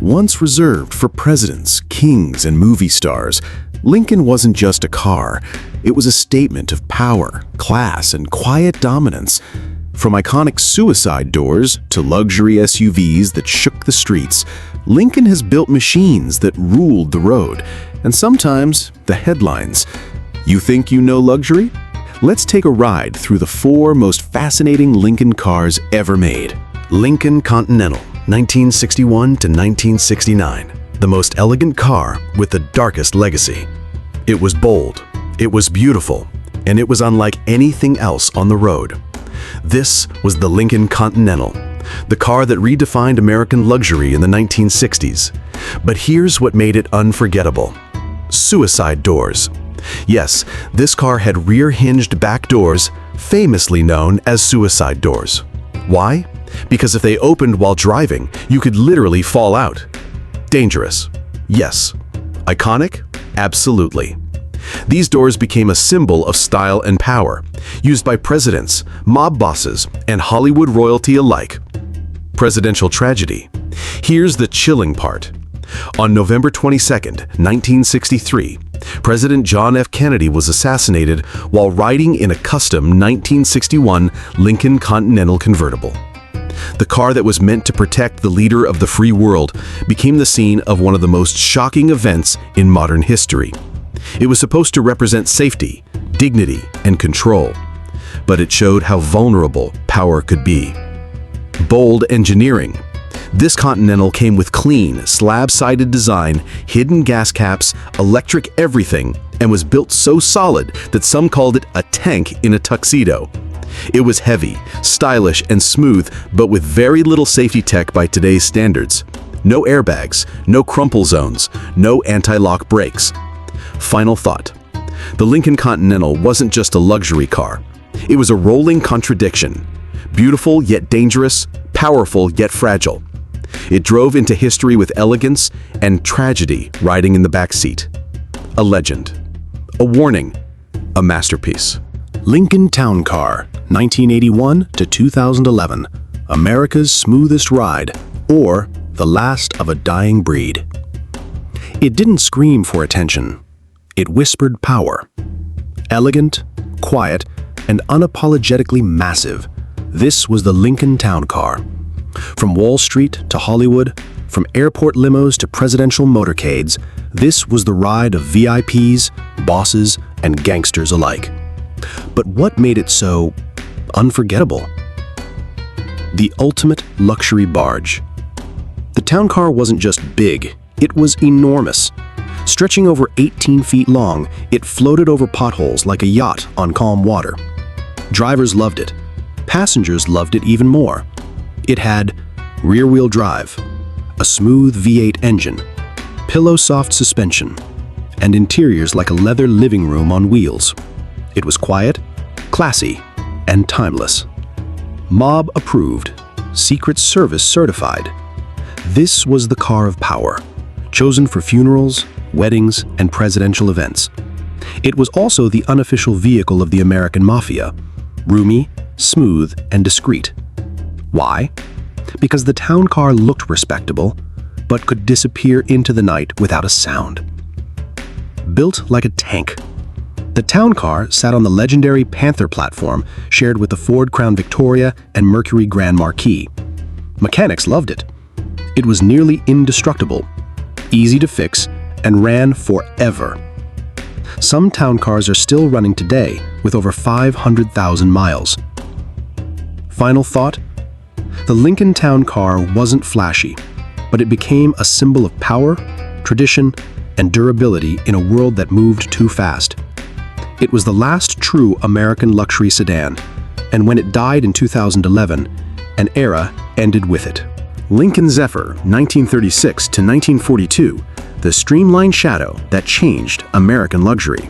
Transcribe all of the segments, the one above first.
Once reserved for presidents, kings, and movie stars, Lincoln wasn't just a car. It was a statement of power, class, and quiet dominance. From iconic suicide doors to luxury SUVs that shook the streets, Lincoln has built machines that ruled the road, and sometimes the headlines. You think you know luxury? Let's take a ride through the 4 most fascinating Lincoln cars ever made. Lincoln Continental, 1961 to 1969. The most elegant car with the darkest legacy. It was bold, it was beautiful, and it was unlike anything else on the road. This was the Lincoln Continental, the car that redefined American luxury in the 1960s. But here's what made it unforgettable. Suicide doors. Yes, this car had rear-hinged back doors, famously known as suicide doors. Why? Because if they opened while driving, you could literally fall out. Dangerous? Yes. Iconic? Absolutely. These doors became a symbol of style and power, used by presidents, mob bosses, and Hollywood royalty alike. Presidential tragedy. Here's the chilling part. On November 22, 1963, President John F. Kennedy was assassinated while riding in a custom 1961 Lincoln Continental convertible. The car that was meant to protect the leader of the free world became the scene of one of the most shocking events in modern history. It was supposed to represent safety, dignity, and control, but it showed how vulnerable power could be. Bold engineering. This Continental came with clean, slab-sided design, hidden gas caps, electric everything, and was built so solid that some called it a tank in a tuxedo. It was heavy, stylish, and smooth, but with very little safety tech by today's standards. No airbags, no crumple zones, no anti-lock brakes. Final thought. The Lincoln Continental wasn't just a luxury car. It was a rolling contradiction. Beautiful yet dangerous, powerful yet fragile. It drove into history with elegance and tragedy riding in the back seat. A legend. A warning. A masterpiece. Lincoln Town Car, 1981 to 2011. America's smoothest ride, or the last of a dying breed. It didn't scream for attention. It whispered power. Elegant, quiet, and unapologetically massive, this was the Lincoln Town Car. From Wall Street to Hollywood, from airport limos to presidential motorcades, this was the ride of VIPs, bosses, and gangsters alike. But what made it so unforgettable? The ultimate luxury barge. The town car wasn't just big, it was enormous. Stretching over 18 feet long, it floated over potholes like a yacht on calm water. Drivers loved it. Passengers loved it even more. It had rear-wheel drive, a smooth V8 engine, pillow-soft suspension, and interiors like a leather living room on wheels. It was quiet, classy, and timeless. Mob approved, Secret Service certified. This was the car of power, chosen for funerals, weddings, and presidential events. It was also the unofficial vehicle of the American Mafia, roomy, smooth, and discreet. Why? Because the town car looked respectable, but could disappear into the night without a sound. Built like a tank, the town car sat on the legendary Panther platform shared with the Ford Crown Victoria and Mercury Grand Marquis. Mechanics loved it. It was nearly indestructible, easy to fix, and ran forever. Some town cars are still running today with over 500,000 miles. Final thought? The Lincoln Town Car wasn't flashy, but it became a symbol of power, tradition, and durability in a world that moved too fast. It was the last true American luxury sedan, and when it died in 2011, an era ended with it. Lincoln Zephyr, 1936 to 1942, the streamlined shadow that changed American luxury.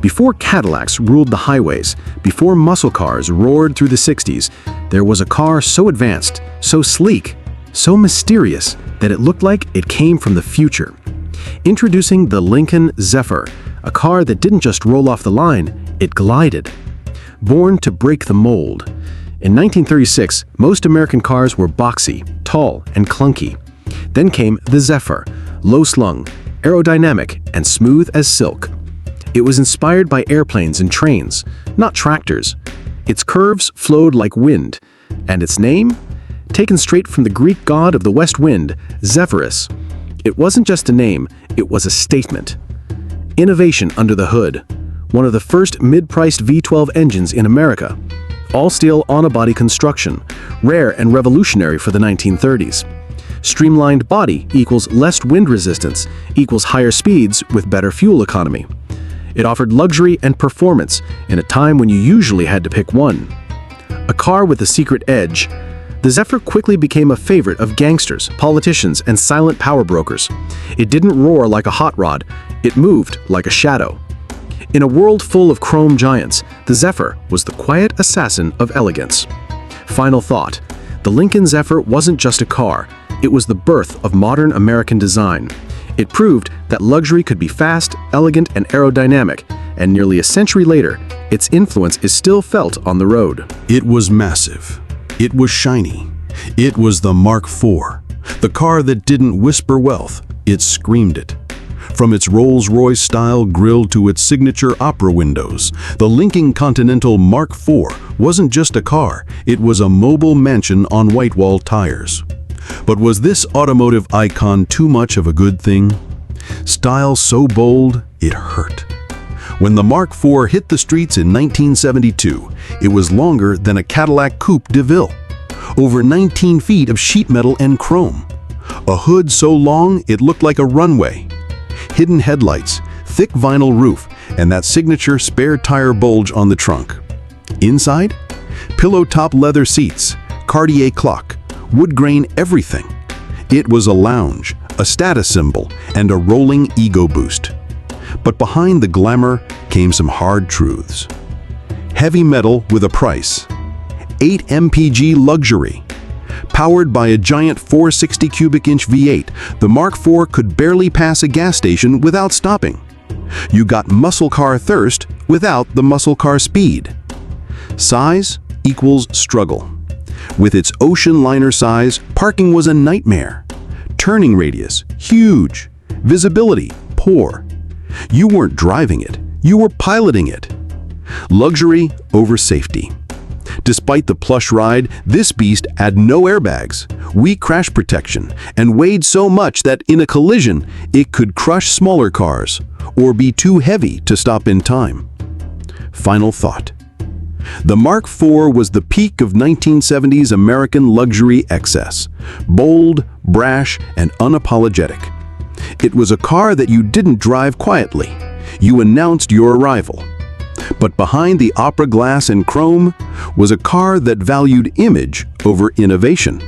Before Cadillacs ruled the highways, before muscle cars roared through the 60s, there was a car so advanced, so sleek, so mysterious that it looked like it came from the future. Introducing the Lincoln Zephyr, a car that didn't just roll off the line, it glided. Born to break the mold. In 1936, most American cars were boxy, tall, and clunky. Then came the Zephyr, low-slung, aerodynamic, and smooth as silk. It was inspired by airplanes and trains, not tractors. Its curves flowed like wind, and its name? Taken straight from the Greek god of the west wind, Zephyrus. It wasn't just a name, it was a statement. Innovation under the hood. One of the first mid-priced V12 engines in America. All-steel on-a-body construction, rare and revolutionary for the 1930s. Streamlined body equals less wind resistance, equals higher speeds with better fuel economy. It offered luxury and performance in a time when you usually had to pick one. A car with a secret edge, the Zephyr quickly became a favorite of gangsters, politicians, and silent power brokers. It didn't roar like a hot rod, it moved like a shadow. In a world full of chrome giants, the Zephyr was the quiet assassin of elegance. Final thought, the Lincoln Zephyr wasn't just a car, it was the birth of modern American design. It proved that luxury could be fast, elegant, and aerodynamic, and nearly a century later, its influence is still felt on the road. It was massive. It was shiny. It was the Mark IV, the car that didn't whisper wealth, it screamed it. From its Rolls-Royce-style grille to its signature opera windows, the Lincoln Continental Mark IV wasn't just a car, it was a mobile mansion on white-wall tires. But was this automotive icon too much of a good thing? Style so bold, it hurt. When the Mark IV hit the streets in 1972, it was longer than a Cadillac Coupe de Ville. Over 19 feet of sheet metal and chrome. A hood so long it looked like a runway. Hidden headlights, thick vinyl roof, and that signature spare tire bulge on the trunk. Inside? Pillow-top leather seats, Cartier clock, wood grain everything. It was a lounge, a status symbol, and a rolling ego boost. But behind the glamour came some hard truths. Heavy metal with a price. 8 mpg luxury. Powered by a giant 460 cubic inch V8, the Mark IV could barely pass a gas station without stopping. You got muscle car thirst without the muscle car speed. Size equals struggle. With its ocean liner size, parking was a nightmare. Turning radius, huge. Visibility, poor. You weren't driving it, you were piloting it. Luxury over safety. Despite the plush ride, this beast had no airbags, weak crash protection, and weighed so much that in a collision, it could crush smaller cars or be too heavy to stop in time. Final thought. The Mark IV was the peak of 1970s American luxury excess. Bold, brash, and unapologetic. It was a car that you didn't drive quietly. You announced your arrival. But behind the opera glass and chrome was a car that valued image over innovation.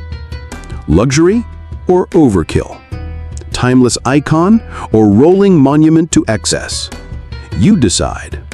Luxury or overkill? Timeless icon or rolling monument to excess? You decide.